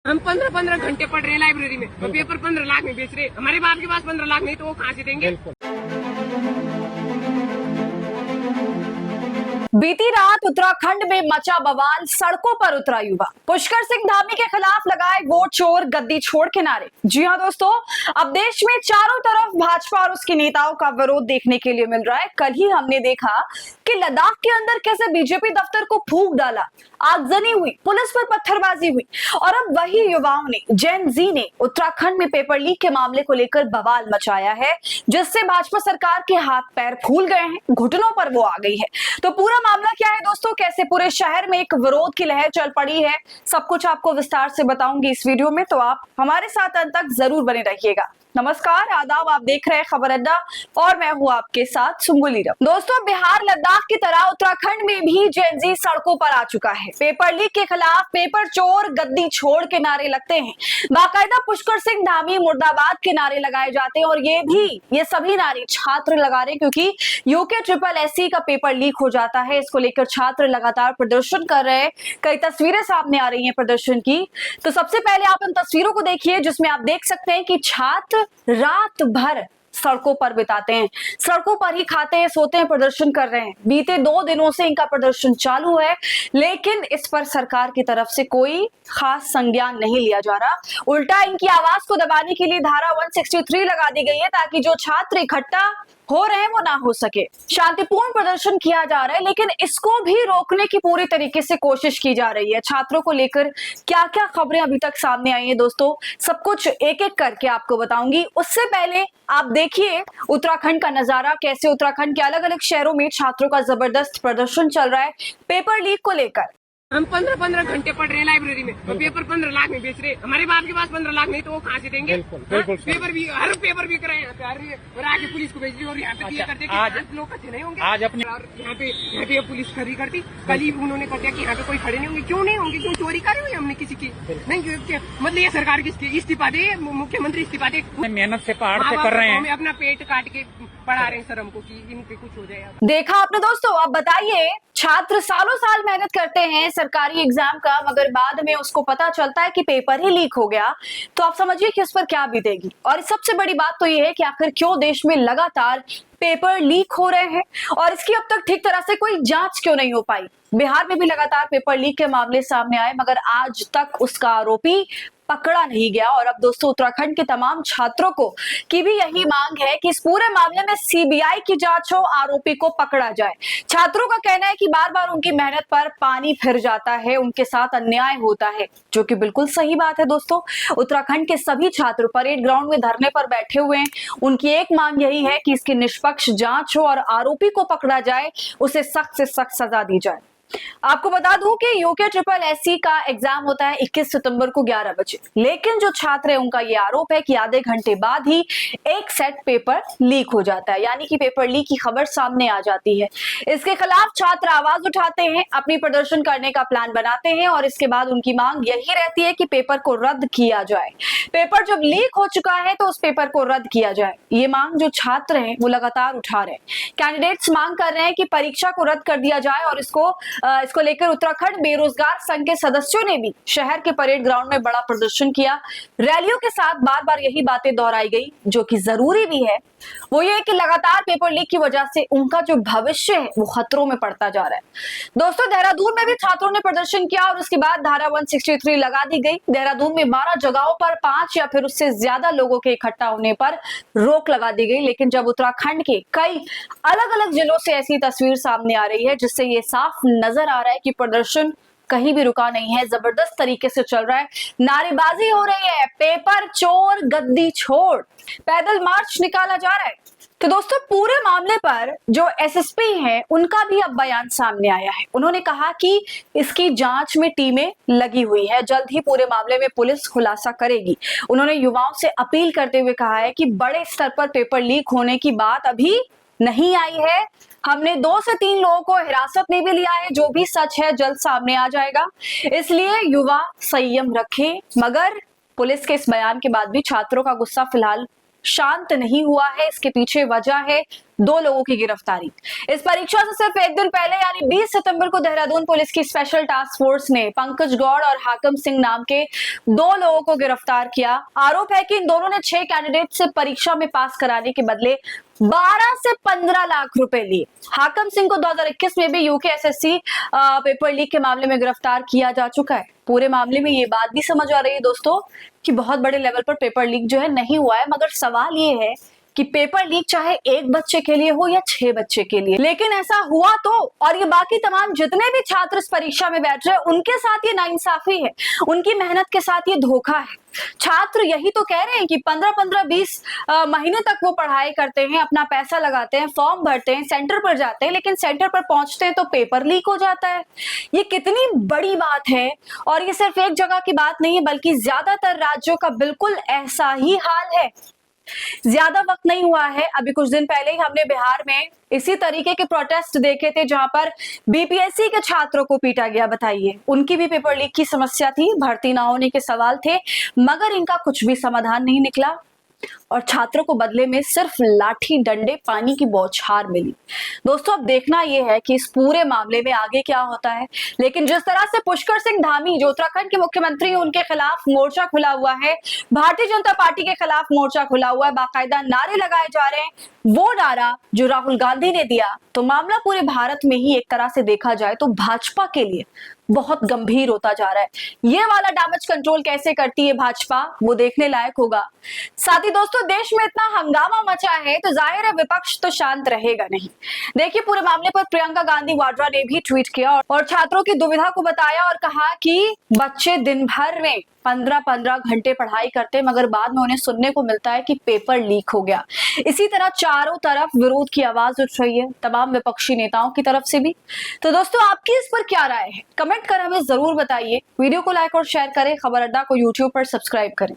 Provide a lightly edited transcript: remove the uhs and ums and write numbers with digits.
हम 15-15 घंटे पढ़ रहे हैं लाइब्रेरी में और पेपर 15 लाख में बेच रहे हैं। हमारे बाप के पास 15 लाख नहीं तो वो कहाँ से देंगे। बीती रात उत्तराखंड में मचा बवाल, सड़कों पर उतरा युवा। पुष्कर सिंह धामी के खिलाफ लगाए वोट चोर गद्दी छोड़ के नारे। जी हां दोस्तों, अब देश में चारों तरफ भाजपा और उसके नेताओं का विरोध देखने के लिए मिल रहा है। कल ही हमने देखा कि लद्दाख के अंदर कैसे बीजेपी दफ्तर को फूंक डाला, आगजनी हुई, पुलिस पर पत्थरबाजी हुई और अब वही युवाओं ने, जेन जी ने उत्तराखंड में पेपर लीक के मामले को लेकर बवाल मचाया है, जिससे भाजपा सरकार के हाथ पैर फूल गए हैं, घुटनों पर वो आ गई है। तो पूरा मामला क्या है दोस्तों, कैसे पूरे शहर में एक विरोध की लहर चल पड़ी है, सब कुछ आपको विस्तार से बताऊंगी इस वीडियो में, तो आप हमारे साथ अंत तक जरूर बने रहिएगा। नमस्कार, आदाब, आप देख रहे हैं खबर अड्डा और मैं हूं आपके साथ सुम्बुली रम। दोस्तों, बिहार लद्दाख की तरह उत्तराखंड में भी जेन जी सड़कों पर आ चुका है। पेपर लीक के खिलाफ पेपर चोर गद्दी छोड़ के नारे लगते हैं, बाकायदा पुष्कर सिंह धामी मुर्दाबाद के नारे लगाए जाते हैं और ये सभी नारे छात्र लगा रहे हैं क्योंकि UKSSC का पेपर लीक हो जाता है। इसको लेकर छात्र लगातार प्रदर्शन कर रहे हैं। कई तस्वीरें सामने आ रही हैं प्रदर्शन की। तो सबसे पहले आप इन तस्वीरों को देखिए जिसमें आप देख सकते हैं कि छात्र रात भर सड़कों पर बिताते हैं, सड़कों पर ही खाते हैं, सोते हैं, प्रदर्शन कर रहे हैं। बीते 2 दिनों से इनका प्रदर्शन चालू है, लेकिन इस पर सरकार की तरफ से कोई खास संज्ञान नहीं लिया जा रहा। उल्टा इनकी आवाज को दबाने के लिए धारा 163 लगा दी गई है ताकि जो छात्र इकट्ठा हो रहे हैं वो ना हो सके। शांतिपूर्ण प्रदर्शन किया जा रहा है, लेकिन इसको भी रोकने की पूरी तरीके से कोशिश की जा रही है। छात्रों को लेकर क्या क्या खबरें अभी तक सामने आई हैं दोस्तों, सब कुछ एक एक करके आपको बताऊंगी। उससे पहले आप देखिए उत्तराखंड का नजारा, कैसे उत्तराखंड के अलग अलग शहरों में छात्रों का जबरदस्त प्रदर्शन चल रहा है पेपर लीक को लेकर। हम 15-15 घंटे पढ़ रहे हैं लाइब्रेरी में और पेपर 15 लाख में बेच रहे हैं। हमारे बाप के पास 15 लाख नहीं तो वो कहाँ से देंगे। पेपर भी, हर पेपर बिक रहे हैं और आगे पुलिस को भेज दी और यहाँ पे दिया करते आज लोग अच्छे नहीं होंगे। आज अपने और यहाँ पे पुलिस खड़ी करती, कल ही उन्होंने कह दिया कि यहाँ पे कोई खड़े नहीं होंगे। क्यों नहीं होंगे? क्यों चोरी करी हुई हमने किसी की? नहीं, मतलब ये सरकार की इस्तीफा दे, मुख्यमंत्री इस्तीफा दे। मेहनत से पहाड़ से कर रहे हैं, अपना पेट काट के पढ़ा रहे हैं सर हमको कि इन पे कुछ हो जाए। देखा आपने दोस्तों, अब बताइए, छात्र सालों साल मेहनत करते हैं सरकारी एग्जाम का, मगर बाद में उसको पता चलता है कि पेपर ही लीक हो गया, तो आप समझिए कि उस पर क्या बीतेगी। और सबसे बड़ी बात तो ये है कि आखिर क्यों देश में लगातार पेपर लीक हो रहे हैं और इसकी अब तक ठीक तरह से कोई जांच क्यों नहीं हो पाई। बिहार में भी लगातार पेपर लीक के मामले सामने आए, मगर आज तक उसका आरोपी पकड़ा नहीं गया। और अब दोस्तों उत्तराखंड के तमाम छात्रों को की भी यही मांग है कि इस पूरे मामले में CBI की जांच हो, आरोपी को पकड़ा जाए। छात्रों का कहना है कि बार बार उनकी मेहनत पर पानी फिर जाता है, उनके साथ अन्याय होता है, जो कि बिल्कुल सही बात है दोस्तों। उत्तराखंड के सभी छात्र परेड ग्राउंड में धरने पर बैठे हुए हैं। उनकी एक मांग यही है कि इसकी निष्पक्ष जांच हो और आरोपी को पकड़ा जाए, उसे सख्त से सख्त सजा दी जाए। आपको बता दूं कि UKSSC का एग्जाम होता है 21 सितंबर को 11 बजे, लेकिन जो छात्र है उनका ये आरोप है कि आधे घंटे बाद ही एक सेट पेपर लीक हो जाता है, यानी कि पेपर लीक की खबर सामने आ जाती है। इसके खिलाफ छात्र आवाज उठाते हैं, अपनी प्रदर्शन करने का प्लान बनाते हैं और इसके बाद उनकी मांग यही रहती है कि पेपर को रद्द किया जाए। पेपर जब लीक हो चुका है तो उस पेपर को रद्द किया जाए। ये मांग जो छात्र हैं वो लगातार उठा रहे हैं। कैंडिडेट्स मांग कर रहे हैं कि परीक्षा को रद्द कर दिया जाए और इसको लेकर उत्तराखंड बेरोजगार संघ के सदस्यों ने भी शहर के परेड ग्राउंड में बड़ा प्रदर्शन किया। रैलियों के साथ बार बार यही बातें दोहराई गई, जो कि जरूरी भी है। वो ये कि लगातार पेपर लीक की वजह से उनका जो भविष्य है वो खतरों में पड़ता जा रहा है। दोस्तों, देहरादून में भी छात्रों ने प्रदर्शन किया और उसके बाद धारा 163 लगा दी गई। देहरादून में 12 जगहों पर 5 या फिर उससे ज्यादा लोगों के इकट्ठा होने पर रोक लगा दी गई। लेकिन जब उत्तराखंड के कई अलग अलग जिलों से ऐसी तस्वीर सामने आ रही है जिससे ये साफ नजर आ रहा है कि प्रदर्शन कहीं भी रुका नहीं है, जबरदस्त तरीके से चल रहा है, नारेबाजी हो रही है, पेपर चोर गद्दी छोड़, पैदल मार्च निकाला जा रहा है। तो दोस्तों, पूरे मामले पर जो SSP हैं उनका भी अब बयान सामने आया है। उन्होंने कहा कि इसकी जांच में टीमें लगी हुई है, जल्द ही पूरे मामले में पुलिस खुलासा करेगी। उन्होंने युवाओं से अपील करते हुए कहा है कि बड़े स्तर पर पेपर लीक होने की बात अभी नहीं आई है। हमने 2 से 3 लोगों को हिरासत में भी लिया है, जो भी सच है जल्द सामने आ जाएगा। इसलिए युवा संयम रखें। मगर पुलिस के इस बयान के बाद भी छात्रों का गुस्सा फिलहाल शांत नहीं हुआ है। इसके पीछे वजह है 2 लोगों की गिरफ्तारी। इस परीक्षा से सिर्फ एक दिन पहले यानी 20 सितंबर को देहरादून पुलिस की स्पेशल टास्क फोर्स ने पंकज गौड़ और हाकम सिंह नाम के 2 लोगों को गिरफ्तार किया। आरोप है कि इन दोनों ने 6 कैंडिडेट से परीक्षा में पास कराने के बदले 12 से 15 लाख रुपए लिए। हाकम सिंह को 2021 में भी यूकेएसएससी पेपर लीक के मामले में गिरफ्तार किया जा चुका है। पूरे मामले में ये बात भी समझ आ रही है दोस्तों कि बहुत बड़े लेवल पर पेपर लीक जो है नहीं हुआ है, मगर सवाल ये है कि पेपर लीक चाहे एक बच्चे के लिए हो या 6 बच्चे के लिए, लेकिन ऐसा हुआ तो, और ये बाकी तमाम जितने भी छात्र इस परीक्षा में बैठ रहे हैं उनके साथ ये नाइंसाफी है, उनकी मेहनत के साथ ये धोखा है। छात्र यही तो कह रहे हैं कि 15-20 महीने तक वो पढ़ाई करते हैं, अपना पैसा लगाते हैं, फॉर्म भरते हैं, सेंटर पर जाते हैं, लेकिन सेंटर पर पहुंचते हैं तो पेपर लीक हो जाता है। ये कितनी बड़ी बात है, और ये सिर्फ एक जगह की बात नहीं है बल्कि ज्यादातर राज्यों का बिल्कुल ऐसा ही हाल है। ज्यादा वक्त नहीं हुआ है, अभी कुछ दिन पहले ही हमने बिहार में इसी तरीके के प्रोटेस्ट देखे थे जहां पर बीपीएससी के छात्रों को पीटा गया। बताइए, उनकी भी पेपर लीक की समस्या थी, भर्ती ना होने के सवाल थे, मगर इनका कुछ भी समाधान नहीं निकला और छात्रों को बदले में सिर्फ लाठी डंडे पानी की बौछार मिली। दोस्तों, अब देखना यह है कि इस पूरे मामले में आगे क्या होता है, लेकिन जिस तरह से पुष्कर सिंह धामी जो उत्तराखंड के मुख्यमंत्री हैं उनके खिलाफ मोर्चा खुला हुआ है, भारतीय जनता पार्टी के खिलाफ मोर्चा खुला हुआ है, बाकायदा नारे लगाए जा रहे हैं, वो नारा जो राहुल गांधी ने दिया, तो मामला पूरे भारत में ही एक तरह से देखा जाए तो भाजपा के लिए बहुत गंभीर होता जा रहा है। ये वाला डैमेज कंट्रोल कैसे करती है भाजपा, वो देखने लायक होगा। साथ ही दोस्तों, देश में इतना हंगामा मचा है तो जाहिर है विपक्ष तो शांत रहेगा नहीं। देखिए, पूरे मामले पर प्रियंका गांधी वाड्रा ने भी ट्वीट किया और छात्रों की दुविधा को बताया और कहा कि बच्चे दिन भर में 15-15 घंटे पढ़ाई करते, मगर बाद में उन्हें सुनने को मिलता है कि पेपर लीक हो गया। इसी तरह चारों तरफ विरोध की आवाज उठ रही है, तमाम विपक्षी नेताओं की तरफ से भी। तो दोस्तों, आपकी इस पर क्या राय है, कमेंट कर हमें जरूर बताइए। वीडियो को लाइक और शेयर करें, खबर अड्डा को यूट्यूब पर सब्सक्राइब करें।